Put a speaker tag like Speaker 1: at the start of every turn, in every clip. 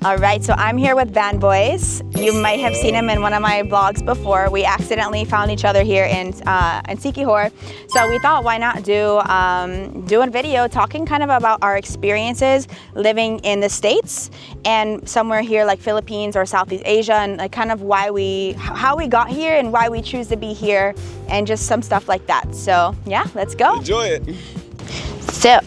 Speaker 1: All right, so I'm here with Van Boys. You might have seen him in one of my vlogs before. We accidentally found each other here in Sikihor. So we thought, why not do a video talking kind of about our experiences living in the States and somewhere here like Philippines or Southeast Asia, and like kind of how we got here and why we choose to be here and just some stuff like that. So yeah, let's go.
Speaker 2: Enjoy it.
Speaker 1: So.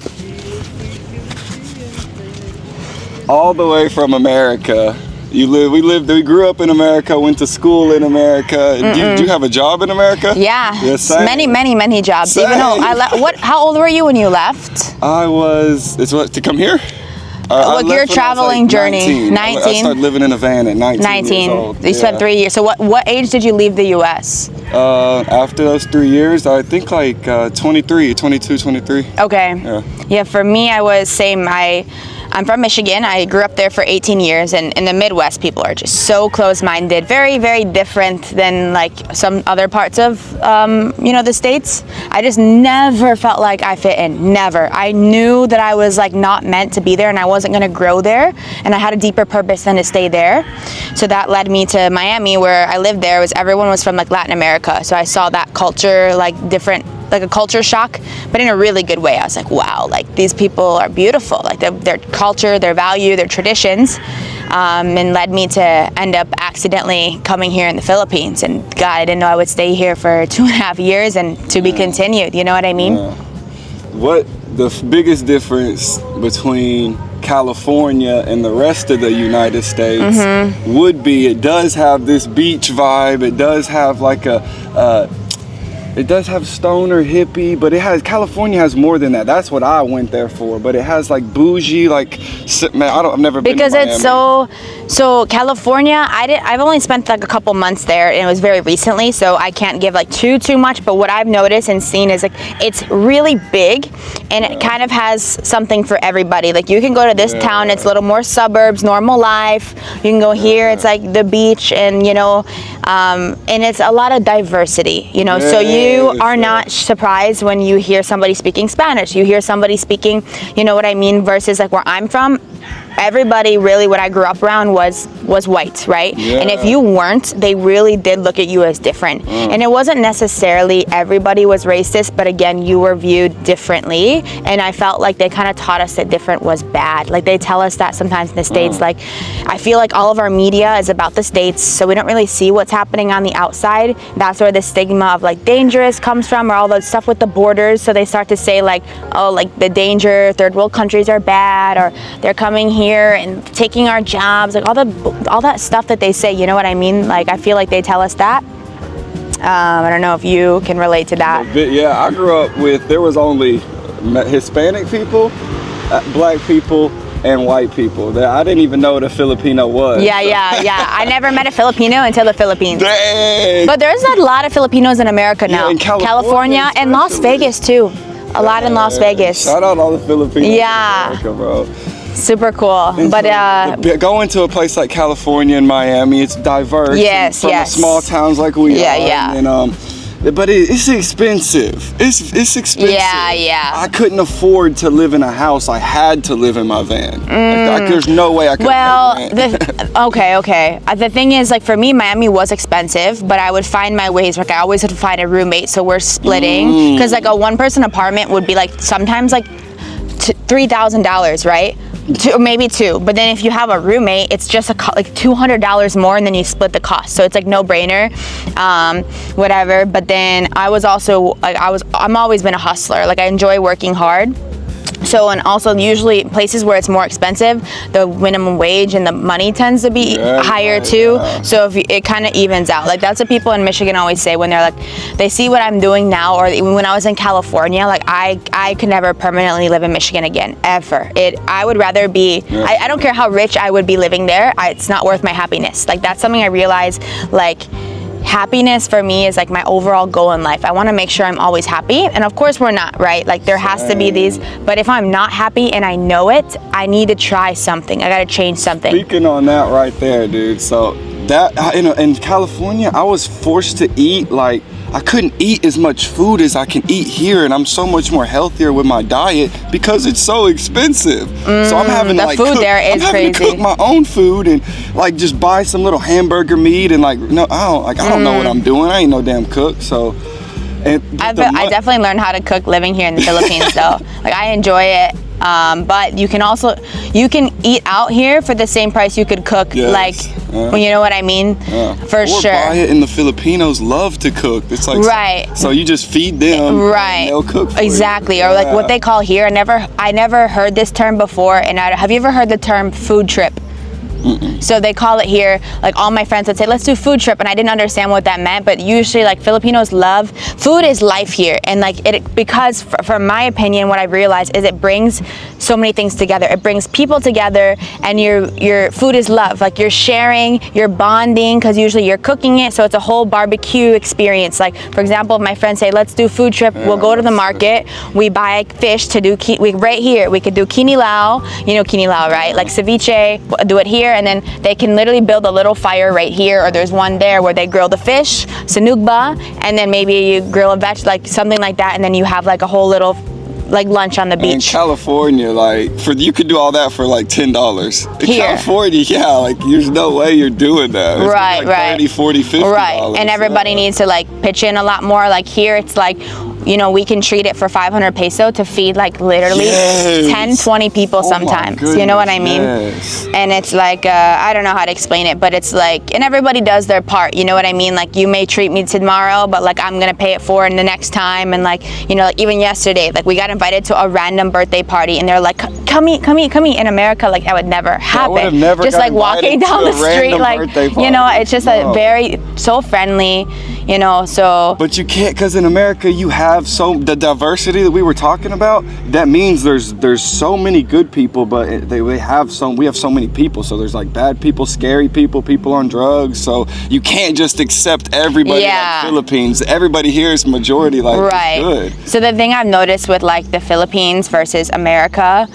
Speaker 2: All the way from America. We grew up in America, went to school in America. Did you have a job in America?
Speaker 1: Yeah,
Speaker 2: same.
Speaker 1: many jobs.
Speaker 2: Same.
Speaker 1: Even though how old were you when you left?
Speaker 2: To come here?
Speaker 1: Like your traveling journey, 19.
Speaker 2: I started living in a van at 19 years old.
Speaker 1: You spent 3 years. So what age did you leave the U.S.?
Speaker 2: After those 3 years, I think like 22, 23.
Speaker 1: Okay. Yeah, for me, I was same. I'm from Michigan. I grew up there for 18 years, and in the Midwest, people are just so close-minded, very, very different than like some other parts of, the States. I just never felt like I fit in, never. I knew that I was like not meant to be there, and I wasn't gonna grow there, and I had a deeper purpose than to stay there. So that led me to Miami, where I lived there. Everyone was from like Latin America, so I saw that culture, like different, like a culture shock, but in a really good way. I was like, wow, like these people are beautiful, like their culture, their value, their traditions, and led me to end up accidentally coming here in the Philippines. And God, I didn't know I would stay here for 2.5 years and to be continued. You know what I mean?
Speaker 2: What the biggest difference between California and the rest of the United States would be, it does have this beach vibe. It does have like it does have stoner hippie, but California has more than that. That's what I went there for. But it has like bougie, like, man, I've never been to Miami.
Speaker 1: Because it's so California, I've only spent like a couple months there, and it was very recently, so I can't give like too much. But what I've noticed and seen is like it's really big, and it kind of has something for everybody. Like you can go to this town, it's a little more suburbs, normal life. You can go here, it's like the beach, and and it's a lot of diversity, so you are not surprised when you hear somebody speaking Spanish, you hear somebody speaking, you know what I mean, versus like where I'm from, everybody really, what I grew up around was white, right? And if you weren't, they really did look at you as different. And it wasn't necessarily everybody was racist, but again, you were viewed differently, and I felt like they kind of taught us that different was bad. Like they tell us that sometimes in the States. Like I feel like all of our media is about the States, so we don't really see what's happening on the outside. That's where the stigma of like dangerous comes from, or all the stuff with the borders. So they start to say like, oh, like the danger, third world countries are bad, or they're coming here and taking our jobs, like all that stuff that they say, you know what I mean? Like I feel like they tell us that. I don't know if you can relate to that.
Speaker 2: Yeah, I grew up there was only Hispanic people, black people, and white people. I didn't even know what a Filipino was. Yeah.
Speaker 1: I never met a Filipino until the Philippines.
Speaker 2: Dang.
Speaker 1: But there's a lot of Filipinos in America now.
Speaker 2: In California
Speaker 1: and Las Vegas too. A lot in Las Vegas.
Speaker 2: Shout out all the Filipinos in America, bro.
Speaker 1: Super cool. But
Speaker 2: going to a place like California and Miami, it's diverse.
Speaker 1: Yes.
Speaker 2: Small towns like we are. And, but it's expensive. It's expensive.
Speaker 1: Yeah.
Speaker 2: I couldn't afford to live in a house. I had to live in my van. There's no way I could.
Speaker 1: Okay. The thing is, like for me, Miami was expensive, but I would find my ways. Like I always had to find a roommate, so we're splitting. Because like a one-person apartment would be like sometimes like $3,000, right? Maybe two, but then if you have a roommate, it's just like $200 more, and then you split the cost. So it's like no brainer, whatever. But then I was also like I'm always been a hustler. Like I enjoy working hard. So, and also usually places where it's more expensive, the minimum wage and the money tends to be higher too. So if it kind of evens out. Like that's what people in Michigan always say when they're like, they see what I'm doing now, or even when I was in California, like I could never permanently live in Michigan again, ever. I would rather be, I don't care how rich I would be living there, it's not worth my happiness. Like that's something I realized, like, happiness for me is like my overall goal in life. I want to make sure I'm always happy, and of course we're not, right? Like there has to be these, but if I'm not happy and I know it, I need to try something. I got to change something.
Speaker 2: Speaking on that right there, dude. So that in California, I was forced to eat like I couldn't eat as much food as I can eat here, and I'm so much more healthier with my diet because it's so expensive. So I'm having to
Speaker 1: the
Speaker 2: like
Speaker 1: food
Speaker 2: cook,
Speaker 1: there is
Speaker 2: I'm having to
Speaker 1: crazy.
Speaker 2: cook my own food and like just buy some little hamburger meat and like no, I don't know what I'm doing. I ain't no damn cook. So and
Speaker 1: I definitely learned how to cook living here in the Philippines though. Like I enjoy it. But you can eat out here for the same price you could cook, like, you know what I mean? For sure.
Speaker 2: Buy it, and the Filipinos love to cook. It's like,
Speaker 1: right.
Speaker 2: So you just feed them,
Speaker 1: right?
Speaker 2: And they'll cook for
Speaker 1: exactly.
Speaker 2: you.
Speaker 1: Or like what they call here. I never heard this term before. And have you ever heard the term food trip? So they call it here, like all my friends would say, let's do food trip, and I didn't understand what that meant, but usually like Filipinos love, food is life here, and like because from my opinion, what I've realized is it brings so many things together. It brings people together, and your food is love, like you're sharing, you're bonding, because usually you're cooking it, so it's a whole barbecue experience. Like for example, if my friends say, let's do food trip, we'll go to the market, we buy fish to do, right here, we could do kinilaw, you know kinilaw, right? Like ceviche, do it here, and then they can literally build a little fire right here, or there's one there where they grill the fish, sinugba, and then maybe you grill a veg, like something like that, and then you have like a whole little like lunch on the beach.
Speaker 2: In California, like you could do all that for like $10. In
Speaker 1: Here.
Speaker 2: California, yeah, like there's no way you're doing that. It's
Speaker 1: Right,
Speaker 2: like 30, 40, 50
Speaker 1: right. And everybody needs to like pitch in a lot more. Like here, it's like, you know, we can treat it for 500 peso to feed like literally 10, 20 people sometimes. You know what I mean?
Speaker 2: Yes.
Speaker 1: And it's like, I don't know how to explain it, but it's like, and everybody does their part. You know what I mean? Like you may treat me tomorrow, but like I'm going to pay it forward in the next time. And like, you know, like even yesterday, like we got invited to a random birthday party, and they're like, come eat. In America, like that would never happen.
Speaker 2: I would have never
Speaker 1: just like walking down the street, like, you know, it's just a very, so friendly, you know, so.
Speaker 2: But you can't, because in America you have the diversity that we were talking about. That means there's so many good people, but we have so many people. So there's like bad people, scary people, people on drugs. So you can't just accept everybody like Philippines. Everybody here is majority like good.
Speaker 1: So the thing I've noticed with like the Philippines versus America,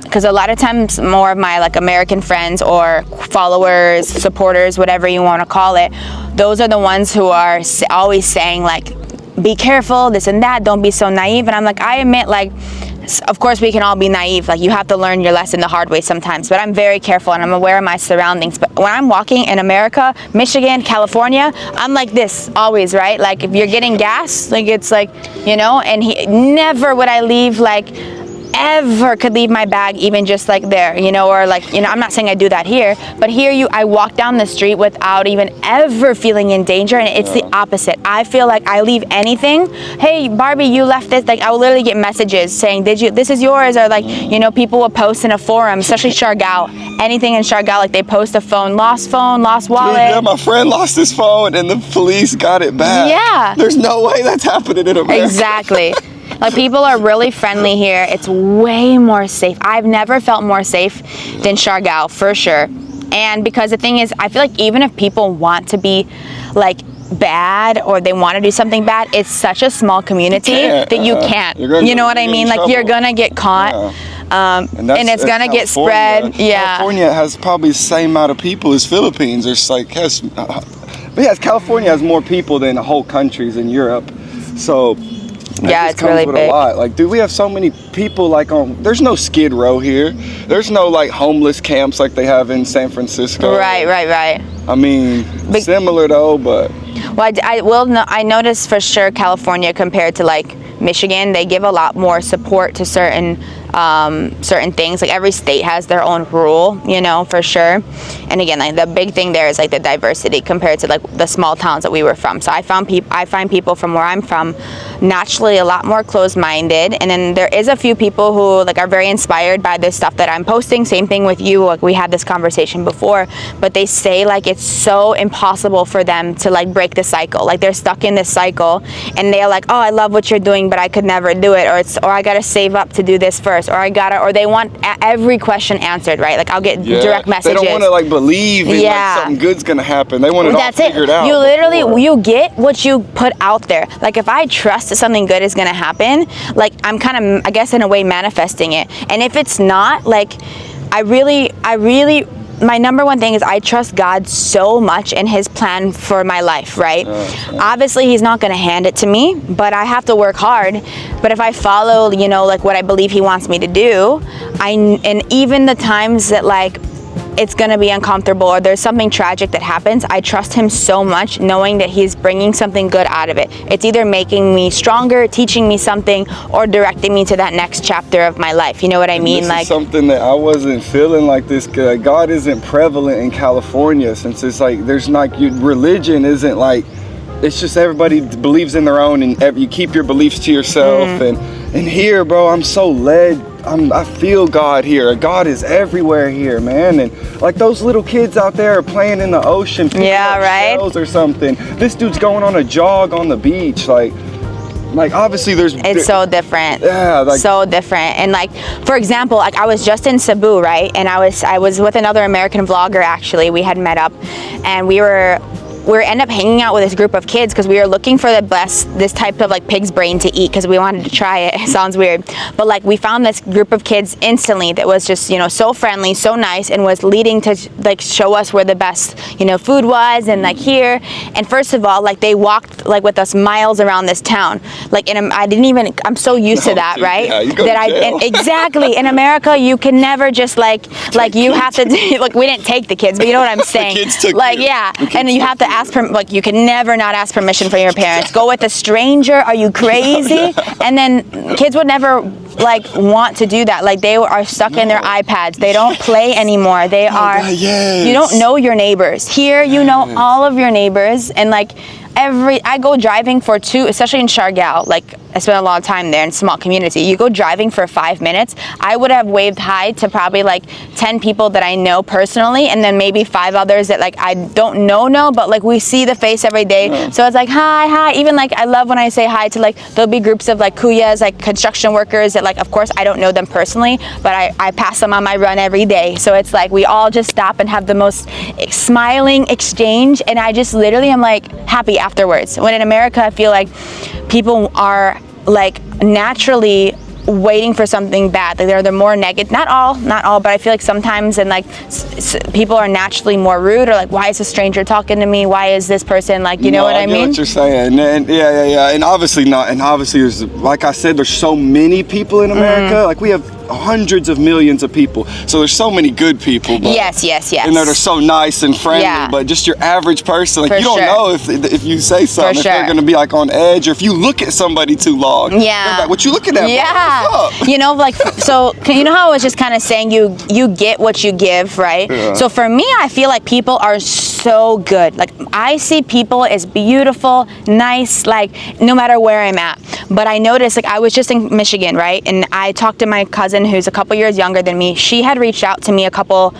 Speaker 1: because a lot of times more of my like American friends or followers, supporters, whatever you want to call it, those are the ones who are always saying like, be careful, this and that, don't be so naive. And I'm like, I admit, like, of course we can all be naive, like you have to learn your lesson the hard way sometimes, but I'm very careful and I'm aware of my surroundings. But when I'm walking in America, Michigan, California, I'm like this always, right? Like if you're getting gas, like it's like, you know, and never would I leave like ever could leave my bag even just like there, you know, or like, you know, I'm not saying I do that here, but here I walk down the street without even ever feeling in danger, and it's the opposite. I feel like I leave anything, hey Barbie, you left this, like I will literally get messages saying, this is yours, or like, you know, people will post in a forum, especially Siargao, anything in Siargao, like they post a phone, lost wallet.
Speaker 2: Dude, yeah, my friend lost his phone and the police got it back.
Speaker 1: Yeah.
Speaker 2: There's no way that's happening in America.
Speaker 1: Exactly. Like people are really friendly here. It's way more safe. I've never felt more safe than Siargao, for sure. And because the thing is, I feel like even if people want to be like bad or they want to do something bad, it's such a small community that you can't. You know what I mean? Like you're gonna get caught. And it's gonna get spread. Yeah.
Speaker 2: California has probably the same amount of people as Philippines. There's like but yes, California has more people than whole countries in Europe. So
Speaker 1: yeah, it's really big.
Speaker 2: A lot. Like, dude, we have so many people like there's no Skid Row here. There's no like homeless camps like they have in San Francisco.
Speaker 1: Right.
Speaker 2: I mean, similar though, but.
Speaker 1: Well, I noticed for sure California compared to like Michigan, they give a lot more support to certain things. Like every state has their own rule, you know, for sure. And again, like the big thing there is like the diversity compared to like the small towns that we were from. So I find people from where I'm from naturally a lot more closed-minded, and then there is a few people who like are very inspired by this stuff that I'm posting. Same thing with you, like we had this conversation before, but they say like it's so impossible for them to like break the cycle. Like they're stuck in this cycle and they're like, oh, I love what you're doing, but I could never do it, or I gotta save up to do this first, or they want every question answered, right? Like I'll get direct messages.
Speaker 2: They don't want to like believe in like something good's gonna happen. They want it all figured out.
Speaker 1: You literally, you get what you put out there. Like if I trust that something good is gonna happen, like I'm kind of, I guess in a way, manifesting it. And if it's not, like I really my number one thing is I trust God so much in his plan for my life, right? Obviously he's not going to hand it to me, but I have to work hard. But if I follow, you know, like what I believe he wants me to do, and even the times that like it's going to be uncomfortable or there's something tragic that happens, I trust him so much knowing that he's bringing something good out of it. It's either making me stronger, teaching me something, or directing me to that next chapter of my life. You know what I mean?
Speaker 2: This
Speaker 1: like
Speaker 2: is something that I wasn't feeling like this. God isn't prevalent in California, since it's like there's not, religion isn't like, it's just everybody believes in their own, and you keep your beliefs to yourself. And here, bro, I'm so led. I feel God here. God is everywhere here, man. And like those little kids out there are playing in the ocean, picking up shells or something. This dude's going on a jog on the beach. Like obviously
Speaker 1: it's so different.
Speaker 2: Yeah, like,
Speaker 1: so different. And like, for example, like I was just in Cebu, right? And I was with another American vlogger. Actually, we had met up, and we ended up hanging out with this group of kids because we were looking for this type of like pig's brain to eat because we wanted to try it. It sounds weird, but like we found this group of kids instantly that was just, you know, so friendly, so nice, and was leading to like show us where the best, you know, food was, and like here. And first of all, like they walked like with us miles around this town. Like I'm so used to that, right?
Speaker 2: Yeah, you go to jail.
Speaker 1: Exactly. In America, you can never just like you have to like we didn't take the kids, but you know what I'm saying?
Speaker 2: The kids took
Speaker 1: like
Speaker 2: you.
Speaker 1: yeah, and you have to like you can never not ask permission from your parents. Go with a stranger? Are you crazy? And then kids would never like want to do that. Like they are stuck in their iPads. They don't play anymore. They are. You don't know your neighbors. Here, you know all of your neighbors, and like I go driving for especially in Siargao, like I spent a lot of time there in a small community. You go driving for 5 minutes, I would have waved hi to probably like 10 people that I know personally, and then maybe 5 others that like I don't know, but like we see the face every day. So it's like hi. Even like I love when I say hi to like, there'll be groups of like kuyas, like construction workers that like, of course I don't know them personally, but I pass them on my run every day. So it's like we all just stop and have the most smiling exchange, and I just literally am like happy afterwards. When in America, I feel like people are like naturally waiting for something bad. Like they're more negative. Not all, but I feel like sometimes, and like people are naturally more rude, or like, why is a stranger talking to me? Why is this person like, you know what I mean?
Speaker 2: I get what you're saying. And yeah. And obviously there's, like I said, there's so many people in America. Like we have hundreds of millions of people, so there's so many good people, but,
Speaker 1: yes,
Speaker 2: and they're so nice and friendly, but just your average person, like, you don't know if you say something, if they're gonna be like on edge, or if you look at somebody too long, like, what you looking at, bro?
Speaker 1: You know, like, so you know how I was just kind of saying you get what you give, right? So for me, I feel like people are so good. Like I see people as beautiful, nice, like no matter where I'm at. But I noticed, like I was just in Michigan, right? And I talked to my cousin who's a couple years younger than me. She had reached out to me a couple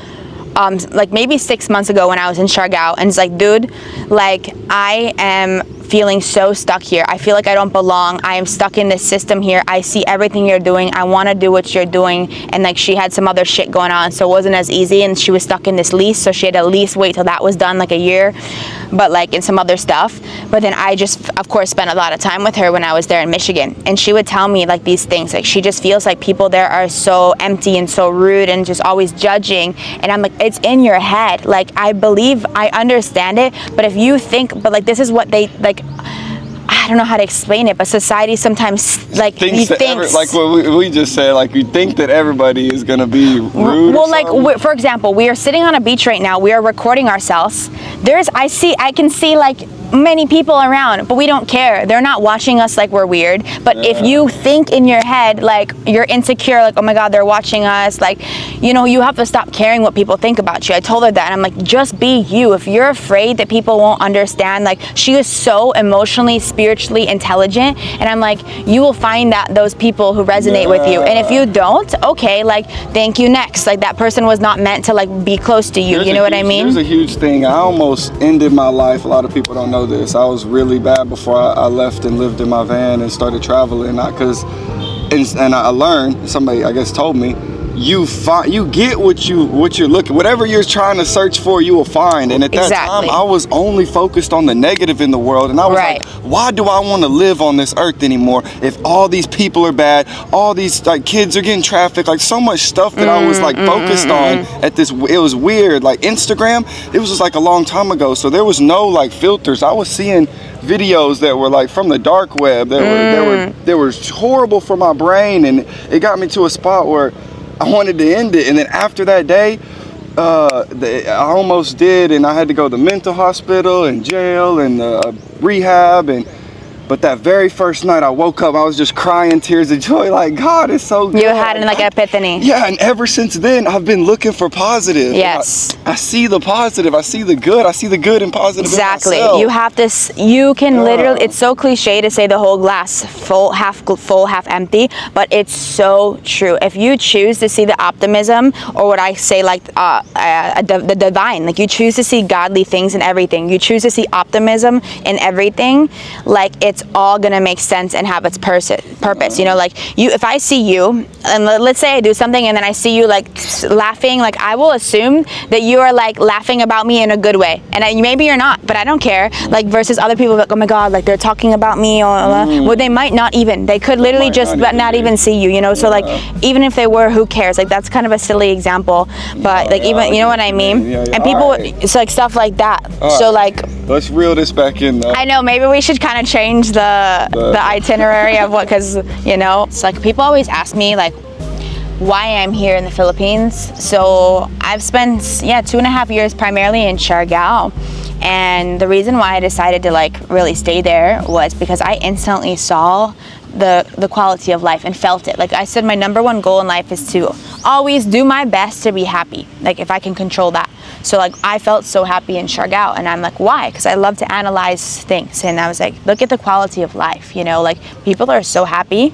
Speaker 1: like maybe 6 months ago when I was in Siargao, and it's like, dude, like I am feeling so stuck here. I feel like I don't belong. I am stuck in this system here. I see everything you're doing. I want to do what you're doing. And like she had some other shit going on, so it wasn't as easy, and she was stuck in this lease, so she had to at least wait till that was done, like a year, but like in some other stuff. But then I just, of course, spent a lot of time with her when I was there in Michigan, and she would tell me like these things, like she just feels like people there are so empty and so rude and just always judging. And I'm like, it's in your head. Like I believe, I understand it, but if you think, but like this is what they like, I don't know how to explain it, but society sometimes like thinks
Speaker 2: like what we just said, like you think that everybody is gonna be rude.
Speaker 1: Well, like for example, we are sitting on a beach right now. We are recording ourselves. I can see like many people around, but we don't care. They're not watching us like we're weird. But if you think in your head like you're insecure, like, oh my God, they're watching us, like, you know, you have to stop caring what people think about you. I told her that, and I'm like, just be you. If you're afraid that people won't understand, like she is so emotionally, spiritually intelligent, and I'm like, you will find that those people who resonate with you. And if you don't, okay, like thank you, next. Like that person was not meant to like be close to you. You know what I mean?
Speaker 2: Here's a huge thing. I almost ended my life. A lot of people don't know this. I was really bad before I left and lived in my van and started traveling, and I learned, somebody I guess told me, you get what you're looking, whatever you're trying to search for, you will find. And at that time, I was only focused on the negative in the world, and I was like, why do I want to live on this earth anymore if all these people are bad, all these like kids are getting trafficked, like so much stuff that I was like focused on at this. It was weird. Like Instagram, it was just like a long time ago, so there was no like filters. I was seeing videos that were like from the dark web that were horrible for my brain, and it got me to a spot where I wanted to end it. And then after that day, I almost did, and I had to go to the mental hospital and jail and rehab. But that very first night I woke up, I was just crying tears of joy, like, God, it's so good.
Speaker 1: You had like an epiphany.
Speaker 2: Yeah, and ever since then, I've been looking for positive.
Speaker 1: Yes.
Speaker 2: I see the positive, I see the good, I see the good and positive
Speaker 1: Exactly.
Speaker 2: in myself.
Speaker 1: You have this, you can literally, it's so cliche to say the whole glass full, half empty, but it's so true. If you choose to see the optimism, or what I say like the divine, like you choose to see godly things in everything, you choose to see optimism in everything, like it's all gonna make sense and have its purpose. You know, like if I see you, and let's say I do something and then I see you like laughing, like I will assume that you are like laughing about me in a good way, and maybe you're not, but I don't care. Like versus other people like, oh my God, like they're talking about me, or well, they might not even, they could literally just not even see you, you know. So like even if they were, who cares? Like that's kind of a silly example, but like even, you know what I mean? And people, it's like stuff like that. So like,
Speaker 2: let's reel this back in though.
Speaker 1: I know, maybe we should kind of change the itinerary of what, because you know, it's like people always ask me like why I'm here in the Philippines. So I've spent 2.5 years primarily in Siargao, and the reason why I decided to like really stay there was because I instantly saw the quality of life and felt it. Like I said, my number one goal in life is to always do my best to be happy, like if I can control that. So like I felt so happy in Siargao, and I'm like, why? Because I love to analyze things, and I was like, look at the quality of life, you know, like people are so happy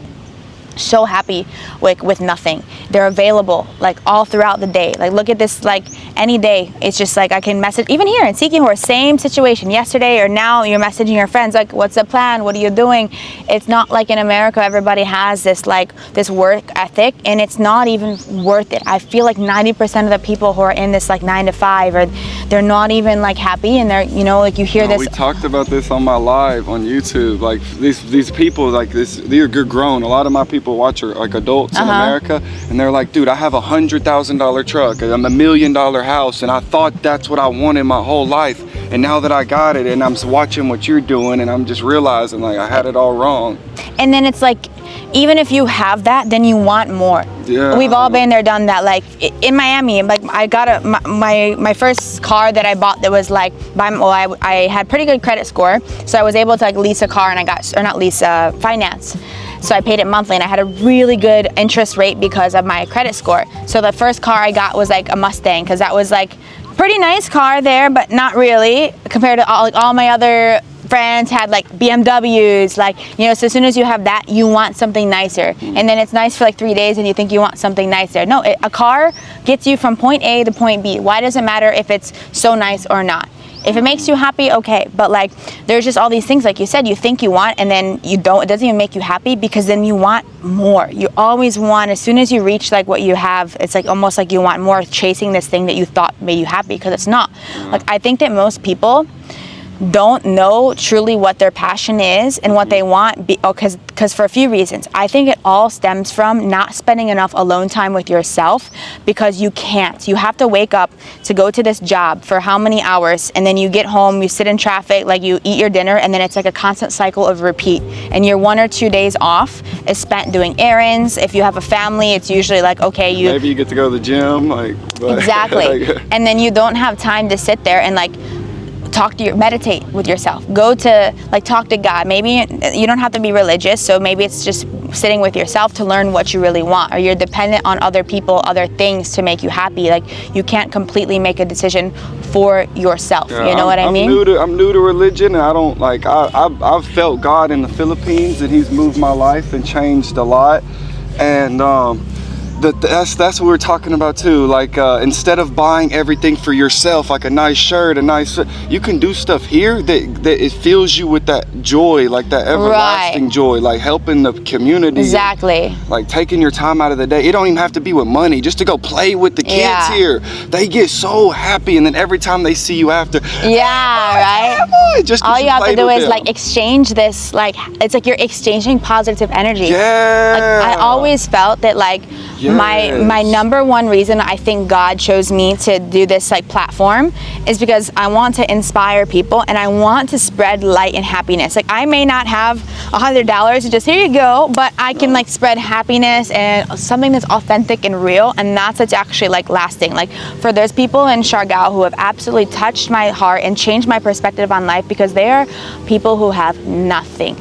Speaker 1: with nothing. They're available like all throughout the day. Like look at this, like any day, it's just like I can message, even here in Sikihor, same situation yesterday or now, you're messaging your friends like, what's the plan, what are you doing? It's not like in America everybody has this like this work ethic, and it's not even worth it. I feel like 90% of the people who are in this like 9 to 5, or they're not even like happy, and they're, you know, like you hear this.
Speaker 2: We talked about this on my live on YouTube, like these people, like this, they're grown. A lot of my people watch are like adults in America, and they're like, dude, I have $100,000 truck, I'm $1 million house, and I thought that's what I wanted my whole life, and now that I got it, and I'm watching what you're doing, and I'm just realizing like I had it all wrong. And
Speaker 1: then it's like, even if you have that, then you want more.
Speaker 2: Yeah.
Speaker 1: We've all been there, done that. Like in Miami, like I got my first car that I bought that was like, I had pretty good credit score, so I was able to like lease a car, and I got, or not lease, finance. So I paid it monthly, and I had a really good interest rate because of my credit score. So the first car I got was like a Mustang, because that was like pretty nice car there, but not really compared to all my other friends had like BMWs, like, you know. So as soon as you have that, you want something nicer, and then it's nice for like 3 days, and you think you want something nicer. No, a car gets you from point A to point B. Why does it matter if it's so nice or not? If it makes you happy, okay. But like, there's just all these things, like you said, you think you want, and then you don't. It doesn't even make you happy, because then you want more. You always want, as soon as you reach like what you have, it's like almost like you want more, chasing this thing that you thought made you happy, because it's not. Like I think that most people don't know truly what their passion is and what they want, because for a few reasons. I think it all stems from not spending enough alone time with yourself, because you can't. You have to wake up to go to this job for how many hours, and then you get home, you sit in traffic, like you eat your dinner, and then it's like a constant cycle of repeat, and your 1 or 2 days off is spent doing errands. If you have a family, it's usually like, okay,
Speaker 2: maybe you get to go to the gym, like, but
Speaker 1: exactly. And then you don't have time to sit there and like meditate with yourself. Go to like talk to God. Maybe you don't have to be religious, so maybe it's just sitting with yourself to learn what you really want, or you're dependent on other people, other things to make you happy. Like you can't completely make a decision for yourself.
Speaker 2: Yeah,
Speaker 1: you know what I mean?
Speaker 2: I'm new to religion, and I don't like, I've felt God in the Philippines, and He's moved my life and changed a lot. And That's what we're talking about too. Like instead of buying everything for yourself, like a nice shirt, you can do stuff here that it fills you with that joy, like that everlasting joy, like helping the community.
Speaker 1: Exactly.
Speaker 2: Like taking your time out of the day. It don't even have to be with money. Just to go play with the kids here. They get so happy, and then every time they see you after,
Speaker 1: right?
Speaker 2: Just
Speaker 1: all you have to do is like exchange this, like it's like you're exchanging positive energy.
Speaker 2: Yeah.
Speaker 1: Like I always felt that like my number one reason I think God chose me to do this like platform is because I want to inspire people and I want to spread light and happiness. Like I may not have $100 and just here you go, but I can like spread happiness and something that's authentic and real, and that's what's actually like lasting. Like for those people in Siargao who have absolutely touched my heart and changed my perspective on life, because they are people who have nothing,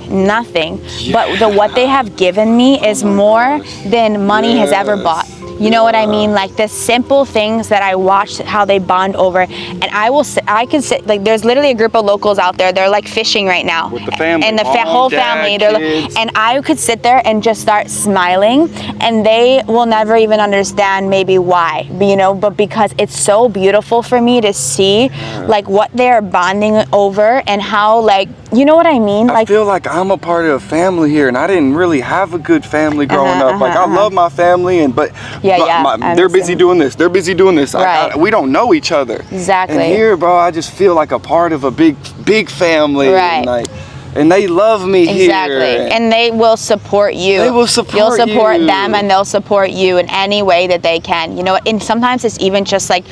Speaker 1: but what they have given me is more than money has ever bought. You know what I mean? Like the simple things that I watched how they bond over, and I can sit like there's literally a group of locals out there. They're like fishing right now
Speaker 2: with the family,
Speaker 1: and the whole family.
Speaker 2: Kids.
Speaker 1: And I could sit there and just start smiling, and they will never even understand maybe why, you know. But because it's so beautiful for me to see like what they're bonding over and how like, you know what I mean?
Speaker 2: I feel like I'm a part of a family here, and I didn't really have a good family growing up. Like I love my family, but they're busy doing this. They're busy doing this.
Speaker 1: Right.
Speaker 2: We don't know each other.
Speaker 1: Exactly.
Speaker 2: And here, bro, I just feel like a part of a big family.
Speaker 1: Right.
Speaker 2: And they love me here.
Speaker 1: Exactly. And they will support you.
Speaker 2: They will support
Speaker 1: You'll support them, and they'll support you in any way that they can. You know, and sometimes it's even just like,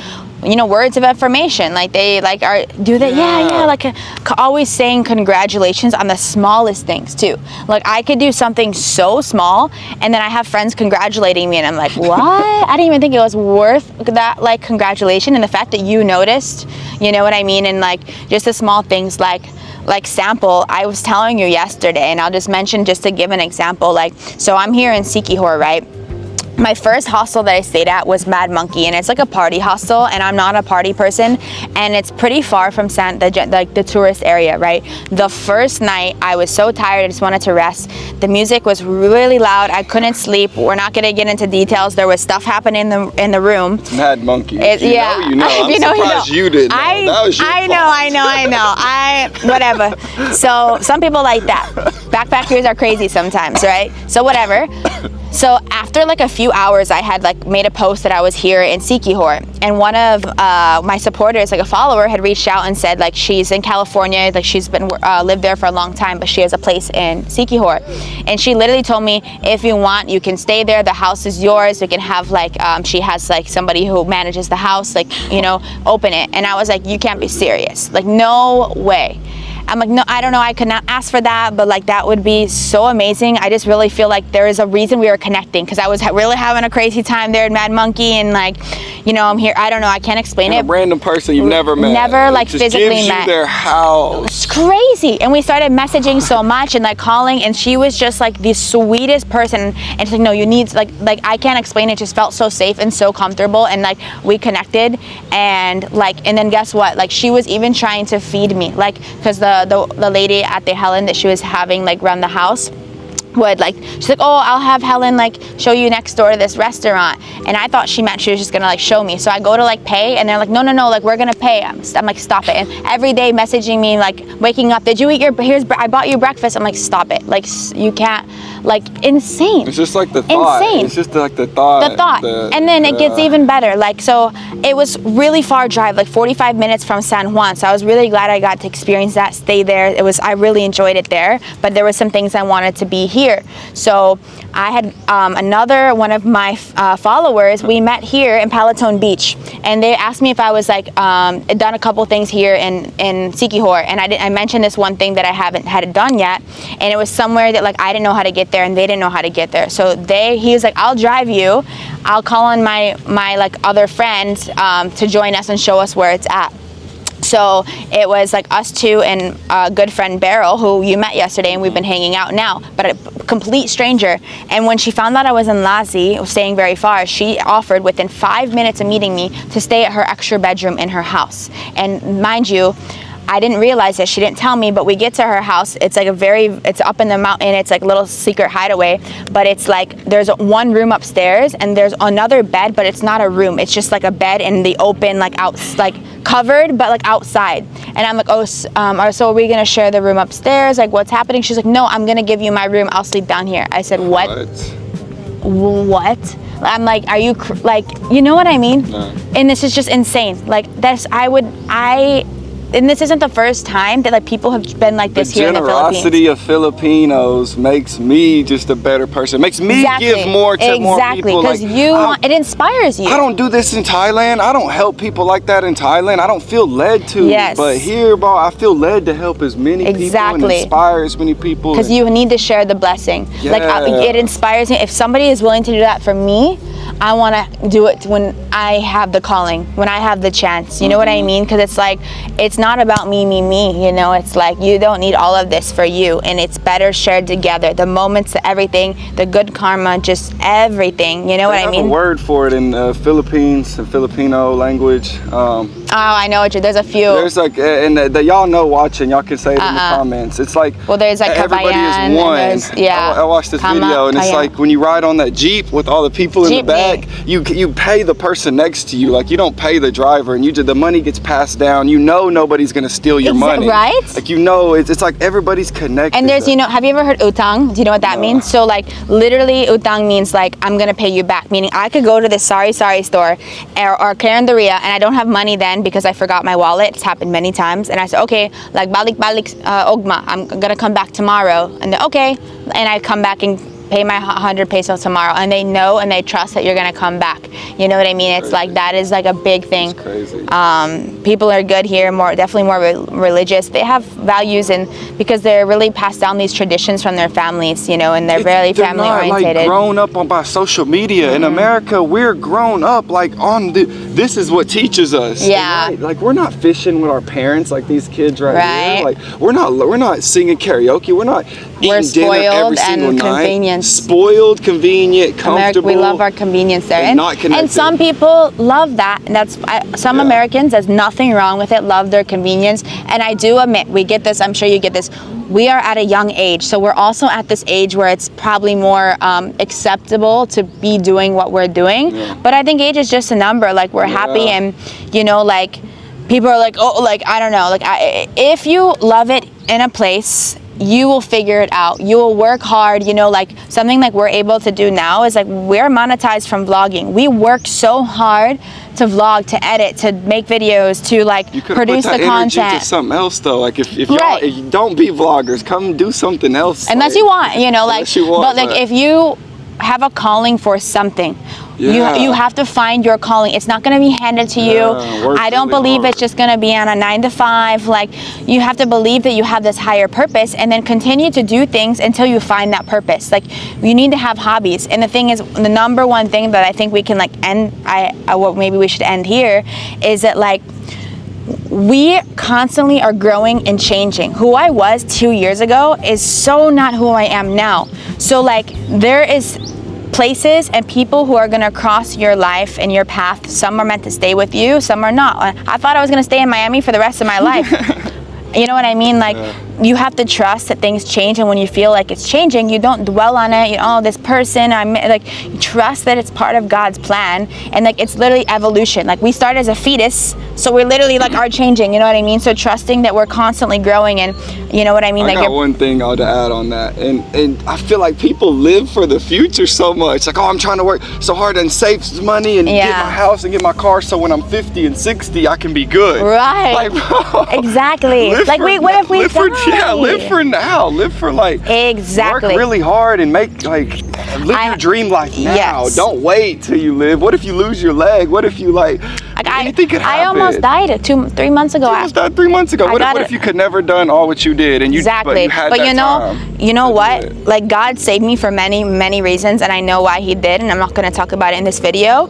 Speaker 1: you know, words of affirmation. Like they like like always saying congratulations on the smallest things too. Like I could do something so small, and then I have friends congratulating me, and I'm like, what? I didn't even think it was worth that like congratulation. And the fact that you noticed, you know what I mean? And like just the small things like sample, I was telling you yesterday, and I'll just mention just to give an example, like, so I'm here in Sikihor, right? My first hostel that I stayed at was Mad Monkey, and it's like a party hostel, and I'm not a party person, and it's pretty far from the tourist area, right? The first night I was so tired, I just wanted to rest. The music was really loud. I couldn't sleep. We're not gonna get into details. There was stuff happening in the room.
Speaker 2: It's Mad Monkey.
Speaker 1: You know.
Speaker 2: I'm surprised you didn't know. That was your fault.
Speaker 1: I know. Whatever. So some people like that. Backpackers are crazy sometimes, right? So whatever. So after like a few hours, I had like made a post that I was here in Sikihor, and one of my supporters, like a follower, had reached out and said like she's in California, like she's been lived there for a long time, but she has a place in Sikihor, and she literally told me, if you want, you can stay there. The house is yours. We can have like she has like somebody who manages the house, like, you know, open it. And I was like, you can't be serious. Like, no way. I'm like, no, I don't know, I could not ask for that, but like that would be so amazing. I just really feel like there is a reason we were connecting, because I was really having a crazy time there in Mad Monkey, and like, you know, I'm here, I don't know, I can't explain it.
Speaker 2: A random person you've never met.
Speaker 1: Never like
Speaker 2: just
Speaker 1: physically
Speaker 2: gives
Speaker 1: met.
Speaker 2: You their house.
Speaker 1: It's crazy. And we started messaging so much and like calling, and she was just like the sweetest person. And she's like, no, you need like I can't explain it. Just felt so safe and so comfortable, and like we connected, and then guess what? Like she was even trying to feed me, like, because the lady at the Helen that she was having like run the house would like, she's like, oh, I'll have Helen like show you next door to this restaurant. And I thought she meant she was just gonna like show me. So I go to like pay, and they're like, no, like we're gonna pay. I'm like, stop it. And every day messaging me, like waking up, did you eat I bought you breakfast. I'm like, stop it. Like you can't, like insane.
Speaker 2: It's just like the thought.
Speaker 1: Insane.
Speaker 2: It's just like the thought.
Speaker 1: And then it gets even better. Like, so it was really far drive, like 45 minutes from San Juan. So I was really glad I got to experience that, stay there. I really enjoyed it there, but there were some things I wanted to be here. So I had another one of my followers, we met here in Palatone Beach, and they asked me if I was like done a couple things here in Sikihor, and I mentioned this one thing that I haven't had it done yet, and it was somewhere that like I didn't know how to get there, and they didn't know how to get there. So he was like, I'll drive you, I'll call on my like other friends to join us and show us where it's at. So it was like us two and a good friend Beryl, who you met yesterday, and we've been hanging out now, but a complete stranger. And when she found out I was in Lassie, staying very far, she offered within 5 minutes of meeting me to stay at her extra bedroom in her house. And mind you, I didn't realize it. She didn't tell me, but we get to her house. It's like it's up in the mountain. It's like a little secret hideaway, but it's like there's one room upstairs and there's another bed, but it's not a room. It's just like a bed in the open, like like covered, but like outside. And I'm like, oh, so are we gonna share the room upstairs? Like, what's happening? She's like, no, I'm gonna give you my room. I'll sleep down here. I said, what? I'm like, are you like, you know what I mean? No. And this is just insane. Like, and this isn't the first time that like people have been like this here in the Philippines.
Speaker 2: The generosity of Filipinos makes me just a better person. Makes me give more to more people.
Speaker 1: Exactly, because it inspires you.
Speaker 2: I don't do this in Thailand. I don't help people like that in Thailand. I don't feel led to.
Speaker 1: Yes.
Speaker 2: But here, bro, I feel led to help as many people and inspire as many people.
Speaker 1: Because you need to share the blessing. Yeah. Like it inspires me. If somebody is willing to do that for me, I want to do it when I have the calling, when I have the chance. You know what I mean? Because it's like, it's not about me, you know? It's like, you don't need all of this for you, and it's better shared together. The moments, everything, the good karma, just everything. You know what I mean?
Speaker 2: They have a word for it in Philippines, the Filipino language.
Speaker 1: I know what there's a few.
Speaker 2: There's like, and y'all know watching, y'all can say it in the comments. It's like,
Speaker 1: well, there's like
Speaker 2: everybody is one.
Speaker 1: Yeah.
Speaker 2: I watched this video, and it's like when you ride on that Jeep with all the people in the back, you pay the person next to you. Like, you don't pay the driver, and the money gets passed down. You know nobody's gonna steal your money.
Speaker 1: Right?
Speaker 2: Like, you know, it's like everybody's connected.
Speaker 1: And there's, have you ever heard utang? Do you know what that means? So like, literally, utang means like, I'm gonna pay you back. Meaning, I could go to the sari store or Carinderia, and I don't have money then because I forgot my wallet. It's happened many times. And I said, okay, like balik ogma, I'm gonna come back tomorrow. And then, okay, and I come back and pay my 100 pesos tomorrow, and they know and they trust that you're gonna come back. You know what I mean? It's like, that is like a big thing.
Speaker 2: It's crazy.
Speaker 1: People are good here, definitely more religious. They have values, and because they're really passed down these traditions from their families, you know, and they're very family oriented.
Speaker 2: They're not like grown up by social media. In America, we're grown up like on this is what teaches us.
Speaker 1: Yeah.
Speaker 2: Right? Like, we're not fishing with our parents like these kids here. Like, we're not singing karaoke. We're not eating dinner every single night.
Speaker 1: Convenient.
Speaker 2: Spoiled, convenient, comfortable.
Speaker 1: We love our convenience there, and some people love that, and that's some Americans. There's nothing wrong with it. Love their convenience, and I do admit we get this. I'm sure you get this. We are at a young age, so we're also at this age where it's probably more acceptable to be doing what we're doing. Yeah. But I think age is just a number. Like, we're happy, and you know, like, people are like, oh, like, I don't know, like, if you love it in a place, you will figure it out. You will work hard. You know, like, something like we're able to do now is like, we're monetized from vlogging. We worked so hard to vlog, to edit, to make videos, to like produce the content.
Speaker 2: Energy to something else though. Like, if you don't be vloggers, come do something else.
Speaker 1: Unless you want, you know, like, but like, if you have a calling for something, you have to find your calling. It's not going to be handed to you. I don't believe it's just going to be on a 9 to 5. Like, you have to believe that you have this higher purpose, and then continue to do things until you find that purpose. Like, you need to have hobbies. And the thing is, the number one thing that I think we can like end, what maybe we should end here, is that like, we constantly are growing and changing. Who I was 2 years ago is so not who I am now. So like, there is places and people who are gonna cross your life and your path. Some are meant to stay with you, some are not. I thought I was gonna stay in Miami for the rest of my life. You know what I mean? Like, you have to trust that things change, and when you feel like it's changing, you don't dwell on it. You know, oh, this person, you trust that it's part of God's plan, and like, it's literally evolution. Like, we start as a fetus, so we're literally like are changing. You know what I mean? So trusting that we're constantly growing, and you know what I mean?
Speaker 2: I got one thing to add on that, and I feel like people live for the future so much. Like, oh, I'm trying to work so hard and save money and get my house and get my car, so when I'm 50 and 60, I can be good.
Speaker 1: Right.
Speaker 2: Like, bro,
Speaker 1: exactly. Like, what if we die?
Speaker 2: Live for now. Live for like,
Speaker 1: exactly.
Speaker 2: Work really hard and make like, live your dream life now.
Speaker 1: Yes.
Speaker 2: Don't wait till you live. What if you lose your leg? What if you like anything could happen?
Speaker 1: I almost died 3 months ago.
Speaker 2: You almost died 3 months ago. What if you could never done all what you did, and
Speaker 1: exactly.
Speaker 2: But you had that time?
Speaker 1: You know what? Like, God saved me for many reasons, and I know why He did, and I'm not going to talk about it in this video.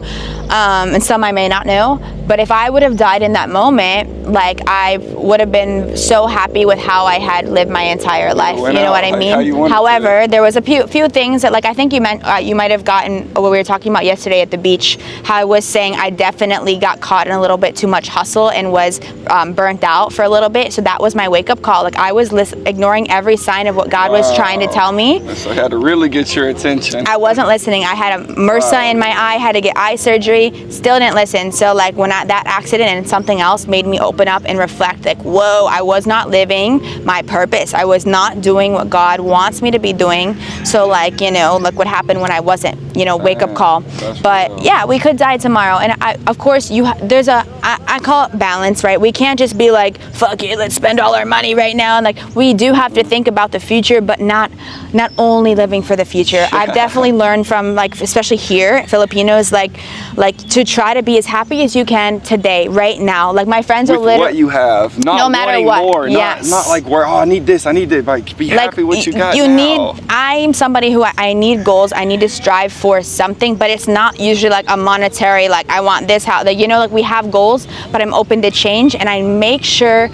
Speaker 1: And some I may not know. But if I would have died in that moment, like, I would have been so happy with how I had lived my entire life. You know what I mean? However, there was a few things that, like, I think you might have gotten what we were talking about yesterday at the beach. How I was saying I definitely got caught caught in a little bit too much hustle and was burnt out for a little bit. So that was my wake-up call. Like I was ignoring every sign of what God was trying to tell me.
Speaker 2: So I had to really get your attention.
Speaker 1: I wasn't listening. I had a MRSA in my eye, had to get eye surgery, still didn't listen. So like when that accident and something else made me open up and reflect, like, whoa, I was not living my purpose. I was not doing what God wants me to be doing. So like, you know, look what happened when I wasn't, you know, wake up call. But yeah, we could die tomorrow. And of course, I call it balance, right? We can't just be like, fuck it, let's spend all our money right now. And like, we do have to think about the future, but not only living for the future. I've definitely learned from, like, especially here, Filipinos, like to try to be as happy as you can today, right now. Like my friends are literally
Speaker 2: what you have, not
Speaker 1: no matter
Speaker 2: wanting
Speaker 1: what.
Speaker 2: more,
Speaker 1: Yes.
Speaker 2: not like where, oh, I need this, I need to like be happy with what you got now.
Speaker 1: I'm somebody who I need goals. I need to strive for something, but it's not usually like a monetary, like I want this house. Like, you know, like we have goals, but I'm open to change, and I make sure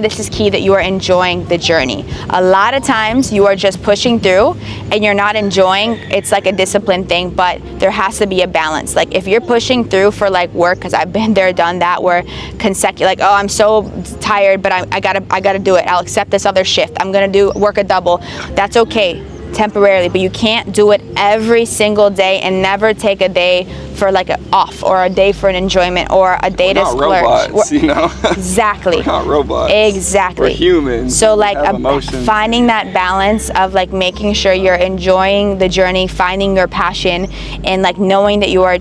Speaker 1: this is key, that you are enjoying the journey. A lot of times you are just pushing through and you're not enjoying. It's like a discipline thing, but there has to be a balance. Like if you're pushing through for like work, because I've been there, done that, where consecutive, like, oh, I'm so tired, but I gotta do it. I'll accept this other shift. I'm gonna work a double. That's okay temporarily, but you can't do it every single day, and never take a day for like an off, or a day for an enjoyment, or a day to splurge.
Speaker 2: Robots, you know?
Speaker 1: Exactly.
Speaker 2: We're not robots.
Speaker 1: Exactly.
Speaker 2: We're humans.
Speaker 1: So like
Speaker 2: emotions.
Speaker 1: finding that balance of like making sure you're enjoying the journey, finding your passion, and like knowing that you're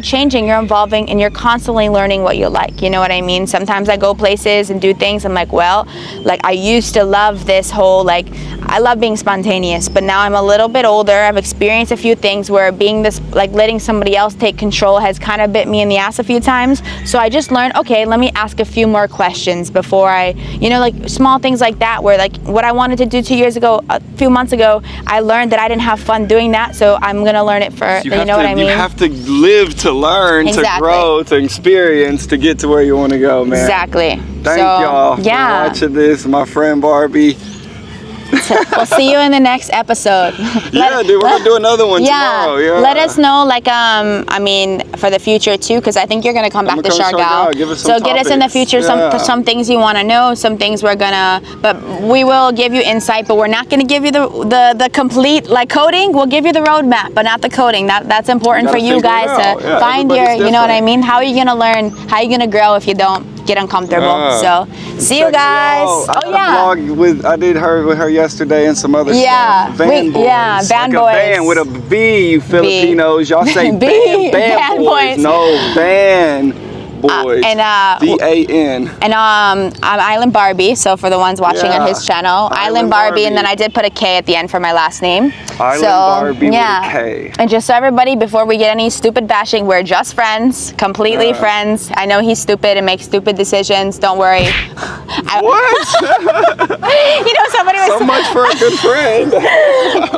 Speaker 1: changing, you're evolving, and you're constantly learning what you like. You know what I mean? Sometimes I go places and do things, I'm like, well, like I used to love this whole, like, I love being spontaneous, but now I'm a little bit older. I've experienced a few things where being this, like letting somebody else take control, has kind of bit me in the ass a few times. So I just learned, okay, let me ask a few more questions before I, you know, like small things like that, where like what I wanted to do 2 years ago, a few months ago, I learned that I didn't have fun doing that. So I'm going to learn it for, you know what I mean?
Speaker 2: You have to live to learn, to grow, to experience, to get to where you want to go, man.
Speaker 1: Exactly.
Speaker 2: Thank y'all for watching this. My friend Barbie.
Speaker 1: We'll see you in the next episode.
Speaker 2: Dude, we're gonna do another one tomorrow. Yeah.
Speaker 1: Let us know, like, I mean, for the future too, because I think you're gonna come back to Siargao.
Speaker 2: Give us some
Speaker 1: so get us in the future some things you want to know, some things we're gonna, but we will give you insight, but we're not gonna give you the complete like coding. We'll give you the roadmap, but not the coding. That's important for you guys to find your, you know what I mean? How are you gonna learn? How are you gonna grow if you don't get uncomfortable? So see you guys.
Speaker 2: I did her with her yesterday and some other stuff. Van boys.
Speaker 1: Yeah, van boys.
Speaker 2: Band with a B, you Filipinos. Y'all say band boys. No, van boys. VAN.
Speaker 1: And I'm Island Barbie. So for the ones watching on his channel, Island Barbie, and then I did put a K at the end for my last name.
Speaker 2: Island Barbie with a K.
Speaker 1: And just so everybody, before we get any stupid bashing, we're just friends, completely friends. I know he's stupid and makes stupid decisions. Don't worry.
Speaker 2: What?
Speaker 1: You know, somebody was
Speaker 2: so much for a good friend.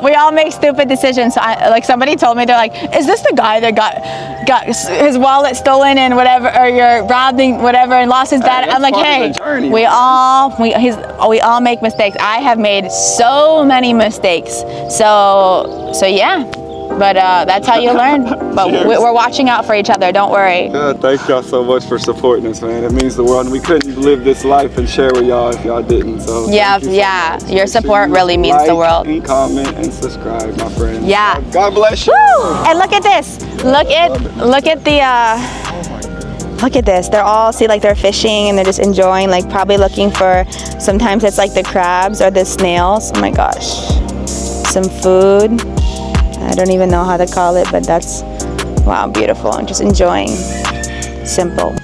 Speaker 1: We all make stupid decisions. So like somebody told me, they're like, "Is this the guy that got his wallet stolen and whatever, or you're robbing whatever and lost his dad?" I'm like, "Hey, we all make mistakes. I have made so many mistakes. So yeah." But that's how you learn. But we're watching out for each other. Don't worry.
Speaker 2: Yeah, thank y'all so much for supporting us, man. It means the world. And we couldn't live this life and share with y'all if y'all didn't. So
Speaker 1: your support really means the world.
Speaker 2: And comment and subscribe, my friends.
Speaker 1: Yeah.
Speaker 2: God bless you.
Speaker 1: Woo! And look at this. Look at this. They're all, see, like they're fishing and they're just enjoying, like probably looking for, sometimes it's like the crabs or the snails. Oh my gosh. Some food. I don't even know how to call it, but that's, wow, beautiful. I'm just enjoying. Simple.